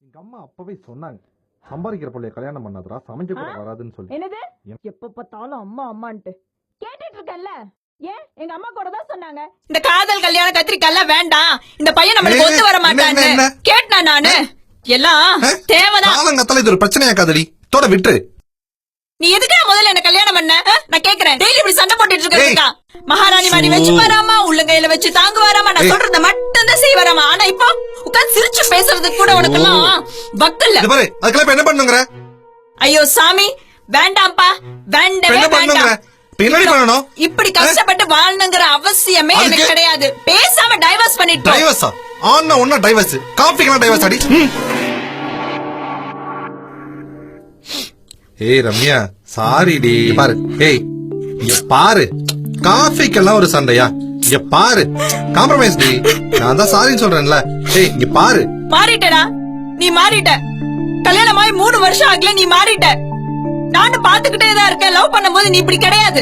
எங்க அம்மா அப்பவே சொன்னாங்க, சம்பாதிக்கிற பிள்ளைய கல்யாணம் பண்ணாதடா, சமைக்க கூட வராதுன்னு சொல்லி. என்னது? எப்ப பார்த்தாலும் அம்மா அம்மான்ட்டு கேட்டுட்டு இருக்கேன்ல. ஏன் எங்க அம்மா கூட தான் சொன்னாங்க இந்த காதல் கல்யாண கத்திரிக்காய் வேண்டாம், இந்த பையன் நம்மளுக்கு ஒத்து வர மாட்டான்னு. கேட்டா நானு எல்லாம் தேவைதான். காலங்கத்தால இது ஒரு பிரச்சனையாக்காதடி, தோட விட்டு. நீ எதுக்கு முதல்ல என்ன கல்யாணம் பண்ண? நான் கேக்குறேன். டெய்லி இப்படி சண்டை போட்டுட்டு இருக்கா. மகாராணி மாதிரி வச்சு வராமா, உள்ளங்கையில வச்சு தாங்கு வராமா, நான் சொல்றத மட்டும் தான் செய்ய வராமா. ஆனா இப்போ உட்கார்ந்து சிரிச்சு பேசுறதுக்கு கூட உனக்கு எல்லாம் வக்கல்ல. அதுக்கெல்லாம் என்ன பண்ணுங்கற? ஐயோ சாமி, வேண்டாம்ப்பா, வேண்டவே வேண்டாம். இப்படி கஷ்டப்பட்டு வாழணுங்கிற அவசியமே எனக்கு கிடையாது. பேசாம டைவர்ஸ் பண்ணிட்டு. டைவர்ஸா? ஆனா ஒண்ணா டைவர்ஸ், காஃபிக்கு டைவர்ஸ் அடி. ஏய் ரம்யா, சாரி டி. பாரு, ஏய் இங்க பாரு, காஃபிக்கெல்லாம் ஒரு சண்டையா? இங்க பாரு, காம்ப்ரமைஸ் டி. நான் தான் சாரின்னு சொல்றேன்ல. ஏய் இங்க பாரு. மாறிட்டடா, நீ மாறிட்ட. கல்யாணமாயி 3 வருஷம் ஆகல, நீ மாறிட்ட. நானும் பாத்துக்கிட்டே தான் இருக்கேன். லவ் பண்ணும்போது நீ இப்படி கிடையாது.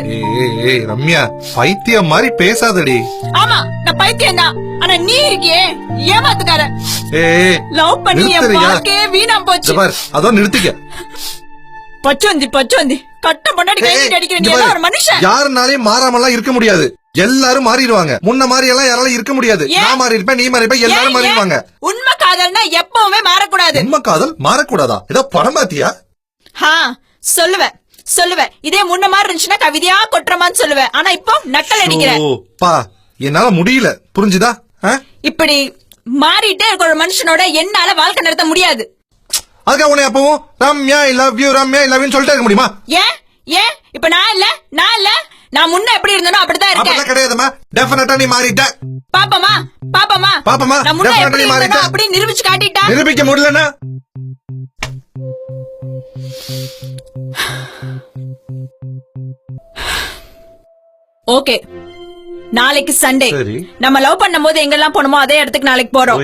ஏய் ரம்யா, பைத்தியம் மாதிரி பேசாதடி. ஆமா, நான் பைத்தியம் தான். ஆனா நீ இருக்கியே ஏமாத்துக்கார. ஏய் லவ் பண்ணி என் வாழ்க்கையே வீணா போச்சு. பாரு, அதோ நிறுத்திக்க. பச்சோந்தி கட்ட முன்னாடி கையிட்டு அடிக்கிற நீ எல்லாம் ஒரு மனுஷன். யாருனாலையும் மாறாமலாம் இருக்க முடியாது. எல்லாரும் மாறிடுவாங்க. முன்ன மாதிரி எல்லாம் யாராலும் இருக்க முடியாது. நான் மாறி இருப்பேன், நீ மாறி இருப்ப, எல்லாரும் மாறிடுவாங்க. உண்மை காதல்னா எப்பவுமே மாறக்கூடாது. உண்மை காதல் மாறக்கூடாதா? ஏதோ படம் பாத்தியா? சொல்லுவேன். இதே முன்ன மாதிரி இருந்துச்சுன்னா கவிதையா கொட்டுறமான்னு சொல்லுவேன். ஆனா இப்போ நக்கல் அடிக்கிறேன். பா, என்னால முடியல, புரிஞ்சுதா? இப்படி மாறிட்டே இருக்கிற ஒரு மனுஷனோட என்னால வாழ்க்கை நடத்த முடியாது. அதுக்காக உன்னை அப்பவும் Ramya I love you, Ramya I love you சொல்லிட்டே இருக்க முடியுமா? ஏன் இப்ப நான் இல்ல நான் முன்ன எப்படி இருந்தனோ அப்படிதான் இருக்கேன். அப்படிலாம் கிடையாதுமா, டெஃபினட்டா நீ மாறிட்ட. பாப்பமா நான் முன்ன எப்படி இருந்தனோ அப்படி நிரூபிச்சு காட்டிட்டா. நிரூபிக்க முடியலனா ஓகே, நாளைக்கு சண்டே. நம்ம லவ் பண்ணும்போது எங்கெல்லாம் போனோமோ அதே இடத்துக்கு நாளைக்கு போறோம்.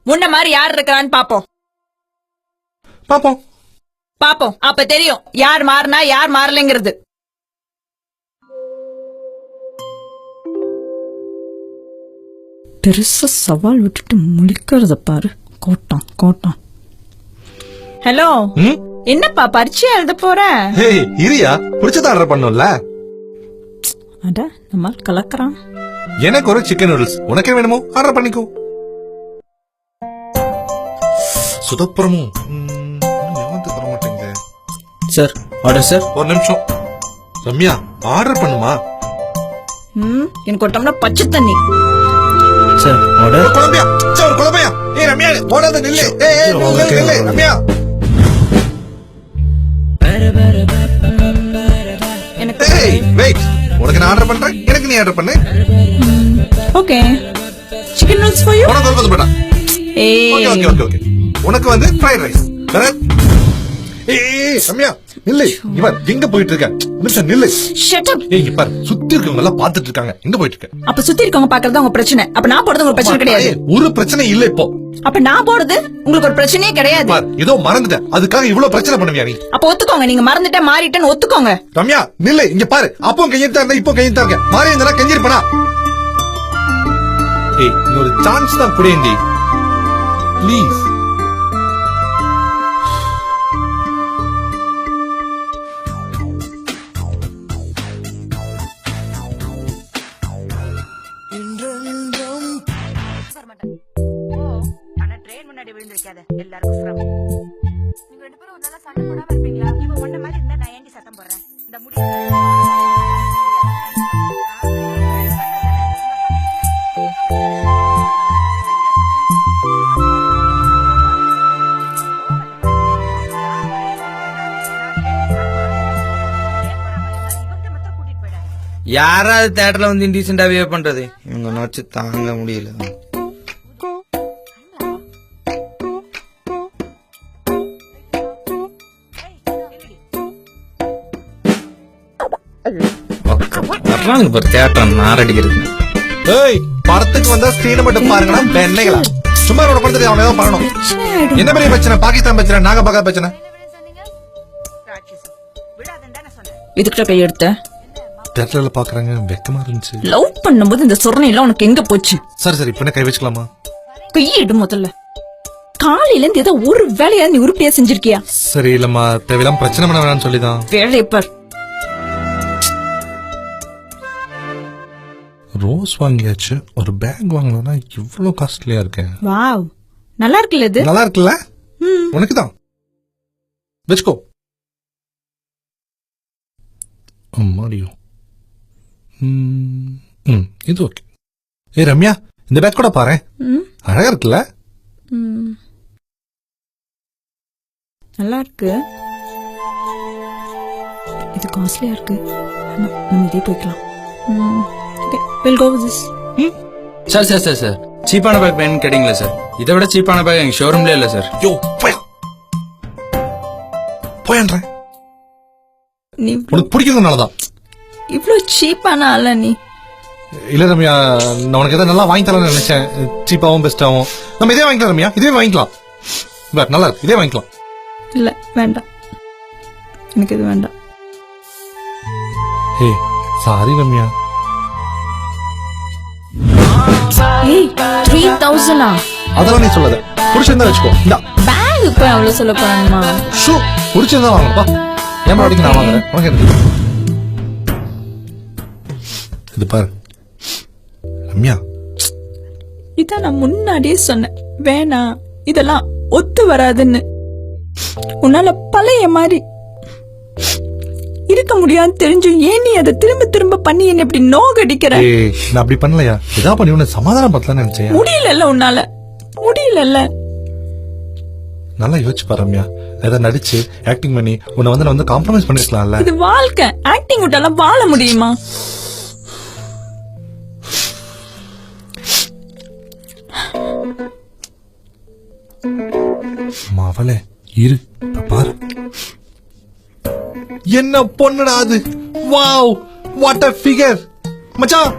முன்ன மாதிரி யார் இருக்கான்னு பாப்போம். அப்ப தெரியும் யார் மாறினா யார் மாறலைங்கிறது. பெருசா சவால் விட்டுட்டு முழிக்கிறத பாரு. கோட்டான். ஹலோ, என்னப்பா பரீட்சை எழுத போற? இரியா, பிடிச்சத ஆர்டர் பண்ணும்ல. அட நம்ம கலக்கறான். எனக்கு ஒரு சிக்கன் நூடுல்ஸ், உனக்கு வேணுமோ ஆர்டர் பண்ணிக்கோ. சுதப்புறமும் சார், ஆர்டர் சார். ஒரு நிமிஷம் ரம்யா, ஆர்டர் பண்ணுமா? எனக்கு ஒரு டம்ளர் பச்சை தண்ணி. Sir, order. குழம்பையா? சார் குழம்பையா? ஏய் ரம்யா, போடாத நில்லு. நில்லு ரம்யா. எனக்கு வெயிட், உனக்கு நான் ஆர்டர் பண்றேன், எனக்கு நீ ஆர்டர் பண்ணு. Okay, chicken noodles for you. உனக்கு ஒரு பட்டா. ஓகே. உனக்கு வந்து ஃப்ரைட் ரைஸ். ஏய் ரம்யா, நில்லு. இவன் எங்க போயிட்டு இருக்க? நிமிஷம் நில்லு. Shut up. ஏய் இங்க பாரு, சுத்தி இருக்கவங்க எல்லாம் பாத்துட்டு இருக்காங்க. எங்க போயிட்டு இருக்க? அப்ப சுத்தி இருக்கவங்க பாக்குறது உங்க பிரச்சனை. அப்ப நான் போறது உங்க பிரச்சனை கிடையாது. ஒரு பிரச்சனை இல்ல இப்போ. அப்ப நான் போறது உங்களுக்கு ஒரு பிரச்சனையே கிடையாது. பாரு, ஏதோ மறந்துட்டேன், அதுக்காக இவ்வளவு பிரச்சனை பண்ணுவியா நீ? அப்ப ஒத்துக்கோங்க, நீங்க மறந்துட்ட மாறிட்டேன்னு ஒத்துக்கோங்க. ரம்யா நில்லு. இங்க பாரு, அப்போ கையெழுத்தா இருந்தா இப்போ கையெழுத்தா இருக்க. மாறி இருந்தா கெஞ்சிருப்பனா? ஏய், இன்னொரு சான்ஸ் தான் குடேண்டி ப்ளீஸ். எல்லாருக்கும் நீங்க 2 பேரும் ஒரு நாளா சண்டை போடாம இருப்பீங்களா? இவ ஒண்ண மாதிரி இருந்தா நான் ஏண்டி சத்தம் போடுறேன்? இந்த முடி யாராவது தியேட்டர்ல வந்து இன்டீசென்டா பிஹேவ் பண்றது? இவங்க நோச்சு தாங்க முடியல. தியேட்டர் நாரடிக்கிறது. ஏய், படத்துக்கு வந்தா ஸ்கிரீன் மட்டும் பாருங்கடா பெண்ணைகளா. சும்மா ரோட படுத்துட்டு அவன் ஏதோ பண்ணணும். என்ன பெரிய பிரச்சனை? பாகிஸ்தான் பிரச்சனை, நாங்க பாக்க பிரச்சனை. இதுக்கிட்ட கையெடுத்த தியேட்டர்ல பாக்குறாங்க, வெக்கமா இருந்துச்சு. லவ் பண்ணும்போது இந்த சொரணை எல்லாம் உனக்கு எங்க போச்சு? சரி இப்ப கை வச்சுக்கலாமா? கையிடு முதல்ல. காலையில இருந்து ஏதோ ஒரு வேலையா நீ உருப்படியா செஞ்சிருக்கியா? சரி இல்லம்மா, தேவையில்லாம பிரச்சனை பண்ண வேணாம்னு சொல்லிதான். வேலையை பார். ரோஸ் வாங்கியாச்சு, ஒரு பேக் வாங்கணும்னா இவ்வளவு காஸ்ட்லியா இருக்கேன். வாவ், நல்லா இருக்குல்ல இது? நல்லா இருக்குல்ல? உனக்குதான் வச்சுக்கோ. அம்மாடியோ. இது ஓகே. ஏ ரம்யா, இந்த பேக் கூட பாரு, அழகா இருக்குல்ல? நல்லா இருக்கு. இது காஸ்ட்லியா இருக்கு. நம்ம இதே போய்க்கலாம். We'll go with this. Sir சீப்பான பேக் வேணும்னு கேட்டீங்களா சார்? இதை விட சீப்பான பேக் எங்க ஷோரூம்ல இல்ல சார். யோ போயன்றேன். நீ உனக்கு பிடிக்கிறதுனாலதான். இவ்ளோ சீப்பான ஆள நீ? இல்ல ரம்யா, நான் உனக்கு எதாவது நல்லா வாங்கி தரலாம்னு நினைச்சேன். சீப்பாவும் பெஸ்டாவும். நம்ம இதே வாங்கிக்கலாம் ரம்யா, இதே வாங்கிக்கலாம். பட் நல்லா இருக்கு, இதே வாங்கிக்கலாம். இல்ல வேண்டாம், எனக்கு இது வேண்டாம். ஏய் சாரி ரம்யா. ஏய் 3000 அதெல்லாம் நீ சொல்லாத. பிடிச்சிருந்தா வச்சுக்கோ. இந்தா பேக் இப்ப அவ்வளவு சொல்ல போறானுமா? ஷூ பிடிச்சிருந்தா வாங்கப்பா. ஏன் அடிக்க நான் வாங்குறேன், உனக்கு என்ன? இது பாரு ரம்யா, இதான் நான் முன்னாடியே சொன்னேன், வேணாம் இதெல்லாம் ஒத்து வராதுன்னு. உன்னால பழைய மாதிரி இருக்க முடியாது தெரிஞ்சும் ஏன் நீ அதை திரும்ப திரும்ப பண்ணி என்ன இப்படி நோகடிக்கிற? நான் அப்படி பண்ணலையா, இதா பண்ணி உன்னை சமாதானம் பத்தலாம்னு நினைச்சேன். முடியல உன்னால, முடியல. நல்லா யோசிச்சு பாரு ரம்யா, ஏதாவது நடிச்சு ஆக்டிங் பண்ணி உன்னை நான் வந்து காம்ப்ரமைஸ் பண்ணிருக்கலாம்ல. இது வாழ்க்கை, ஆக்டிங் விட்டாலாம் வாழ முடியுமா? அவளே இரு பாரு, என்ன பொண்ணுடா அது. Wow, what a figure. மச்சான்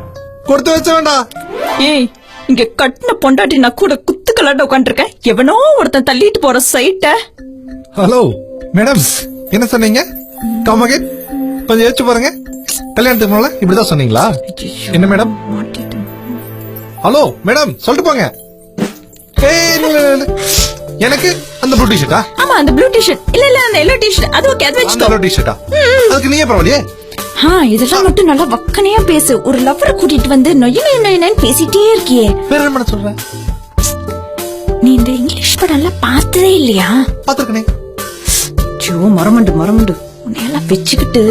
கொடுத்து வச்ச வேண்டா. ஏய், இங்க கட்டின பொண்டாட்டி நான் கூட குத்துக்கலாட்ட உட்காந்துருக்கேன், எவனோ ஒருத்தன் தள்ளிட்டு போற சைட்ட. ஹலோ மேடம், என்ன சொன்னீங்க? கமகேட் கொஞ்சம் யோசிச்சு பாருங்க. கல்யாணத்துக்கு முன்னால இப்படிதான் சொன்னீங்களா? என்ன மேடம்? ஹலோ மேடம், சொல்லிட்டு போங்க. எனக்கு அந்த ப்ளூ டி-ஷர்ட்டா? ஆமா, அந்த ப்ளூ டி-ஷர்ட். இல்ல அந்த எல்லோ டி-ஷர்ட். அது ஓகே, அது வெச்சுக்கோ. அந்த டி-ஷர்ட்டா? அதுக்கு நீயே பரவாயில்லையே. இதெல்லாம் மட்டும் நல்லா வக்கனையா பேசு. ஒரு லவ்வரை கூட்டிட்டு வந்து நொய்யன்னு பேசிட்டே இருக்கியே. வேற என்ன சொல்ற? நீ இந்த இங்கிலீஷ் படம் எல்லாம் பார்த்ததே இல்லையா? பாத்துருக்கனே. ஜோ மரமண்டு உன்னையெல்லாம் வச்சுக்கிட்டு.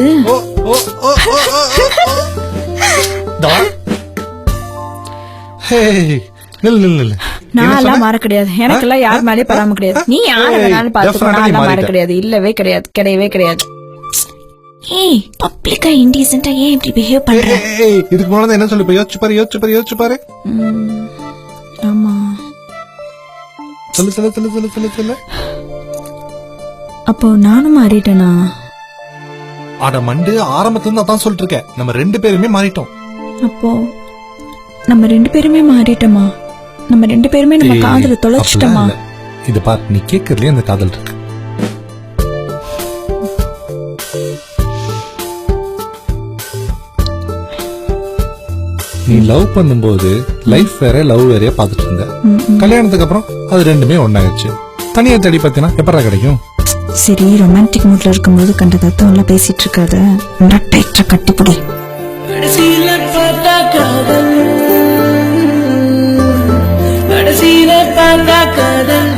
நில்லு. நான் எல்லாம் மாற கிடையாது. எனக்கெல்லாம் யார் மேலே பராம கிடையாது. நீ யார வேணாலும் பாத்துக்கலாம், மாற கிடையாது. இல்லவே கிடையாது, கிடையவே கிடையாது. ஏய், பப்ளிக்கா இன்டீசென்ட்டா ஏன் இப்படி பிஹேவ் பண்ற? இதுக்கு முன்னாடி என்ன சொல்லி யோசிச்சு பாரு. ஆமா, சொல்லு. அப்போ நானும் மாறிட்டேனா? அட மண்டு, ஆரம்பத்துல இருந்து அதான் சொல்லிட்டு இருக்கேன். நம்ம 2 பேருமே மாறிட்டோம். அப்போ நம்ம 2 பேருமே மாறிட்டோமா? நம்ம 2 பேருமே நம்ம காதல தொலைச்சிட்டோமா? இது பாரு, நீ கேக்குறதுலயே அந்த காதல் இருக்கு. நீ லவ் பண்ணும்போது லைஃப் வேற லவ் வேறையா பாத்துட்டு இருந்த. கல்யாணத்துக்கு அப்புறம் அது 2மே ஒன்னாயிடுச்சு. தனியா தேடி பாத்தீங்கன்னா எப்படா கிடைக்கும்? சரி, ரொமான்டிக் மூட்ல இருக்கும்போது கண்ட தத்துவம் எல்லாம் பேசிட்டு இருக்காத. டைட்டா கட்டிப்படி. கடைசியில பார்த்தா காதல்